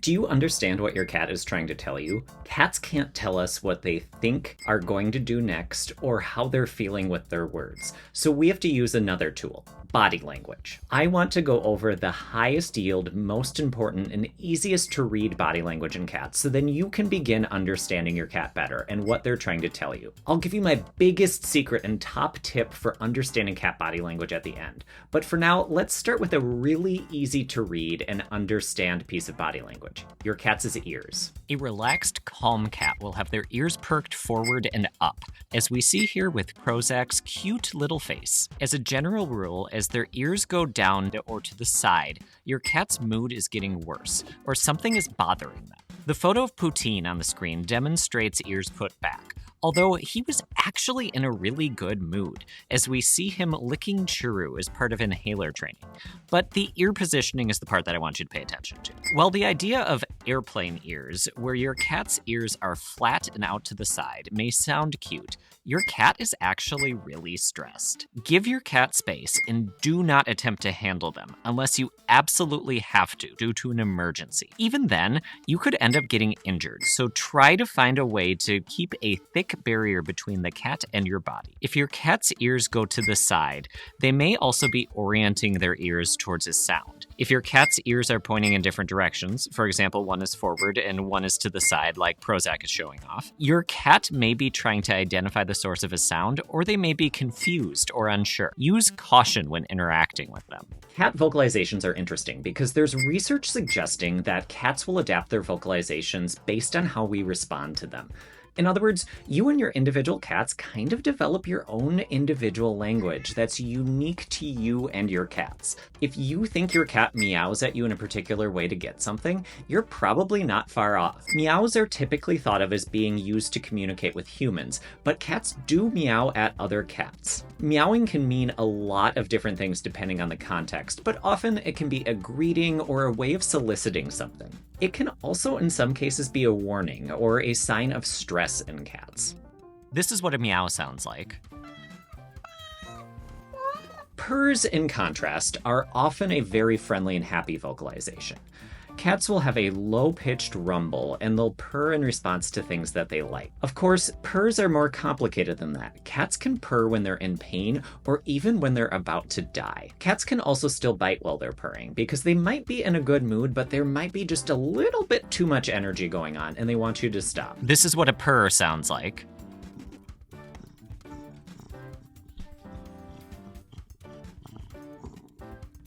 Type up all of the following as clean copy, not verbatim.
Do you understand what your cat is trying to tell you? Cats can't tell us what they think are going to do next or how they're feeling with their words. So we have to use another tool, body language. I want to go over the highest yield, most important, and easiest to read body language in cats so then you can begin understanding your cat better and what they're trying to tell you. I'll give you my biggest secret and top tip for understanding cat body language at the end. But for now, let's start with a really easy to read and understand piece of body language. Your cat's ears. A relaxed, calm cat will have their ears perked forward and up, as we see here with Prozac's cute little face. As a general rule, as their ears go down or to the side, your cat's mood is getting worse, or something is bothering them. The photo of Poutine on the screen demonstrates ears put back, although he was actually in a really good mood, as we see him licking Churu as part of inhaler training. But the ear positioning is the part that I want you to pay attention to. Well, the idea of airplane ears, where your cat's ears are flat and out to the side, may sound cute. Your cat is actually really stressed. Give your cat space and do not attempt to handle them unless you absolutely have to due to an emergency. Even then, you could end up getting injured, so try to find a way to keep a thick barrier between the cat and your body. If your cat's ears go to the side, they may also be orienting their ears towards a sound. If your cat's ears are pointing in different directions, for example, one is forward and one is to the side like Prozac is showing off, your cat may be trying to identify the source of a sound, or they may be confused or unsure. Use caution when interacting with them. Cat vocalizations are interesting because there's research suggesting that cats will adapt their vocalizations based on how we respond to them. In other words, you and your individual cats kind of develop your own individual language that's unique to you and your cats. If you think your cat meows at you in a particular way to get something, you're probably not far off. Meows are typically thought of as being used to communicate with humans, but cats do meow at other cats. Meowing can mean a lot of different things depending on the context, but often it can be a greeting or a way of soliciting something. It can also in some cases be a warning or a sign of stress in cats. This is what a meow sounds like. Purrs, in contrast, are often a very friendly and happy vocalization. Cats will have a low-pitched rumble, and they'll purr in response to things that they like. Of course, purrs are more complicated than that. Cats can purr when they're in pain, or even when they're about to die. Cats can also still bite while they're purring, because they might be in a good mood, but there might be just a little bit too much energy going on, and they want you to stop. This is what a purr sounds like.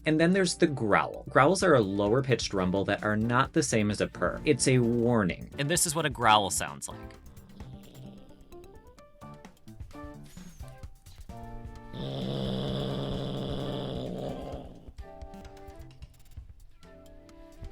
And then there's the growl. Growls are a lower pitched rumble that are not the same as a purr. It's a warning. And this is what a growl sounds like.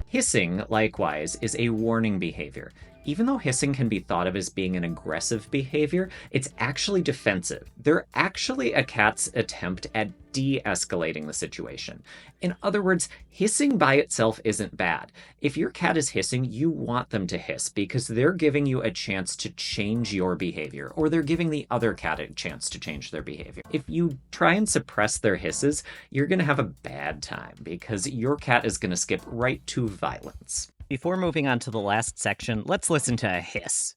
Hissing, likewise, is a warning behavior. Even though hissing can be thought of as being an aggressive behavior, it's actually defensive. They're actually a cat's attempt at de-escalating the situation. In other words, hissing by itself isn't bad. If your cat is hissing, you want them to hiss because they're giving you a chance to change your behavior, or they're giving the other cat a chance to change their behavior. If you try and suppress their hisses, you're going to have a bad time because your cat is going to skip right to violence. Before moving on to the last section, let's listen to a hiss.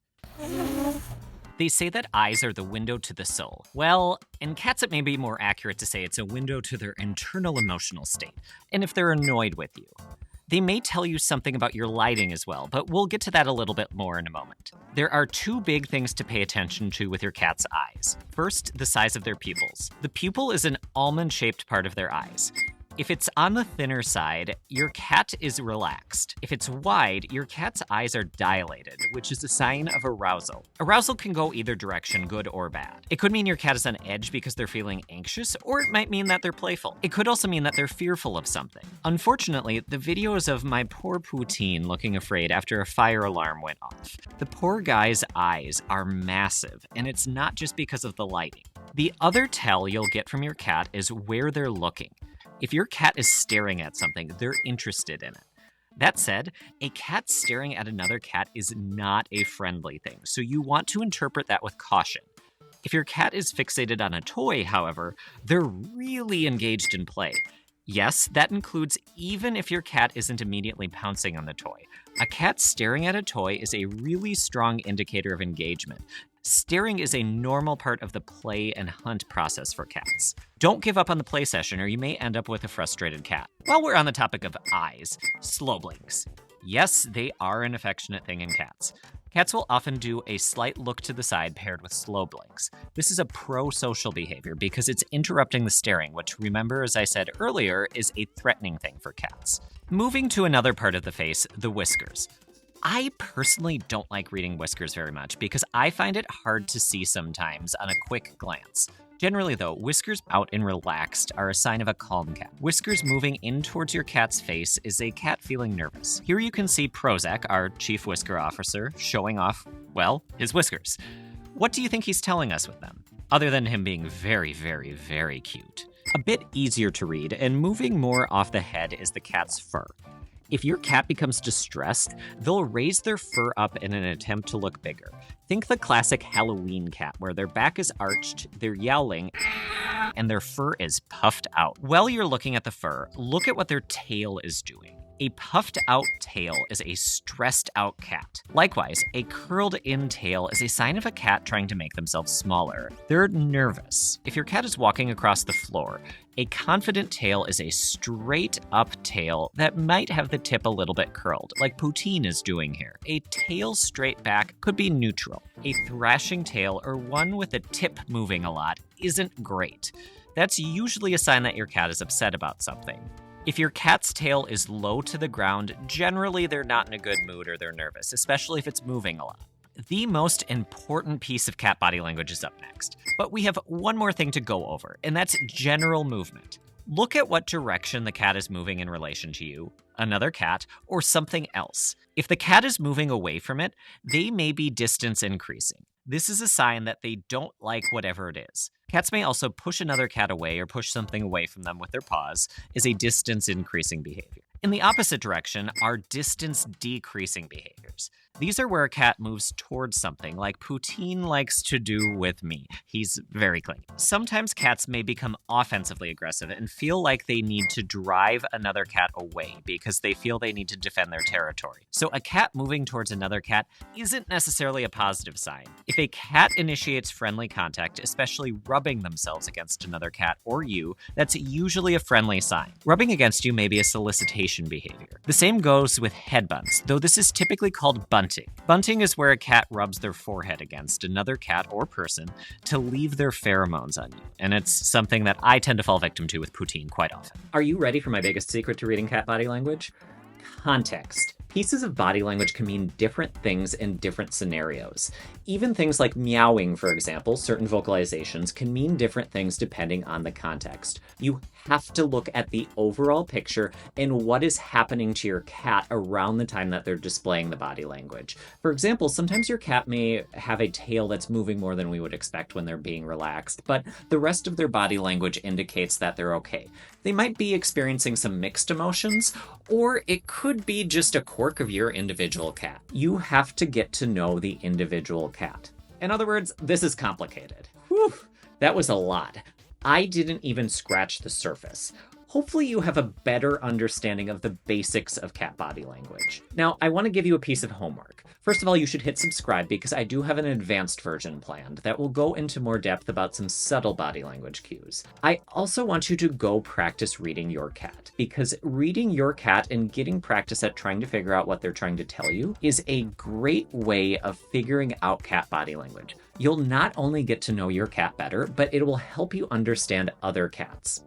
They say that eyes are the window to the soul. Well, in cats it may be more accurate to say it's a window to their internal emotional state, and if they're annoyed with you. They may tell you something about your lighting as well, but we'll get to that a little bit more in a moment. There are two big things to pay attention to with your cat's eyes. First, the size of their pupils. The pupil is an almond-shaped part of their eyes. If it's on the thinner side, your cat is relaxed. If it's wide, your cat's eyes are dilated, which is a sign of arousal. Arousal can go either direction, good or bad. It could mean your cat is on edge because they're feeling anxious, or it might mean that they're playful. It could also mean that they're fearful of something. Unfortunately, the videos of my poor Poutine looking afraid after a fire alarm went off. The poor guy's eyes are massive, and it's not just because of the lighting. The other tell you'll get from your cat is where they're looking. If your cat is staring at something, they're interested in it. That said, a cat staring at another cat is not a friendly thing, so you want to interpret that with caution. If your cat is fixated on a toy, however, they're really engaged in play. Yes, that includes even if your cat isn't immediately pouncing on the toy. A cat staring at a toy is a really strong indicator of engagement. Staring is a normal part of the play and hunt process for cats. Don't give up on the play session or you may end up with a frustrated cat. While we're on the topic of eyes, slow blinks. Yes, they are an affectionate thing in cats. Cats will often do a slight look to the side paired with slow blinks. This is a pro-social behavior because it's interrupting the staring, which, remember, as I said earlier, is a threatening thing for cats. Moving to another part of the face, the whiskers. I personally don't like reading whiskers very much because I find it hard to see sometimes on a quick glance. Generally, though, whiskers out and relaxed are a sign of a calm cat. Whiskers moving in towards your cat's face is a cat feeling nervous. Here you can see Prozac, our chief whisker officer, showing off, well, his whiskers. What do you think he's telling us with them? Other than him being very, very, very cute. A bit easier to read and moving more off the head is the cat's fur. If your cat becomes distressed, they'll raise their fur up in an attempt to look bigger. Think the classic Halloween cat, where their back is arched, they're yowling, and their fur is puffed out. While you're looking at the fur, look at what their tail is doing. A puffed out tail is a stressed out cat. Likewise, a curled in tail is a sign of a cat trying to make themselves smaller. They're nervous. If your cat is walking across the floor, a confident tail is a straight up tail that might have the tip a little bit curled, like Poutine is doing here. A tail straight back could be neutral. A thrashing tail or one with the tip moving a lot isn't great. That's usually a sign that your cat is upset about something. If your cat's tail is low to the ground, generally they're not in a good mood or they're nervous, especially if it's moving a lot. The most important piece of cat body language is up next, but we have one more thing to go over, and that's general movement. Look at what direction the cat is moving in relation to you, another cat, or something else. If the cat is moving away from it, they may be distance increasing. This is a sign that they don't like whatever it is. Cats may also push another cat away or push something away from them with their paws, is a distance increasing behavior. In the opposite direction are distance decreasing behaviors. These are where a cat moves towards something, like Poutine likes to do with me. He's very clingy. Sometimes cats may become offensively aggressive and feel like they need to drive another cat away because they feel they need to defend their territory. So a cat moving towards another cat isn't necessarily a positive sign. If a cat initiates friendly contact, especially rubbing themselves against another cat or you, that's usually a friendly sign. Rubbing against you may be a solicitation behavior. The same goes with head bunts, though this is typically called bunting. Bunting is where a cat rubs their forehead against another cat or person to leave their pheromones on you, and it's something that I tend to fall victim to with Poutine quite often. Are you ready for my biggest secret to reading cat body language? Context. Pieces of body language can mean different things in different scenarios. Even things like meowing, for example, certain vocalizations can mean different things depending on the context. You have to look at the overall picture and what is happening to your cat around the time that they're displaying the body language. For example, sometimes your cat may have a tail that's moving more than we would expect when they're being relaxed, but the rest of their body language indicates that they're okay. They might be experiencing some mixed emotions, or it could be just a quirk of your individual cat. You have to get to know the individual cat. In other words, this is complicated. Whew, that was a lot. I didn't even scratch the surface. Hopefully you have a better understanding of the basics of cat body language. Now, I want to give you a piece of homework. First of all, you should hit subscribe because I do have an advanced version planned that will go into more depth about some subtle body language cues. I also want you to go practice reading your cat, because reading your cat and getting practice at trying to figure out what they're trying to tell you is a great way of figuring out cat body language. You'll not only get to know your cat better, but it will help you understand other cats.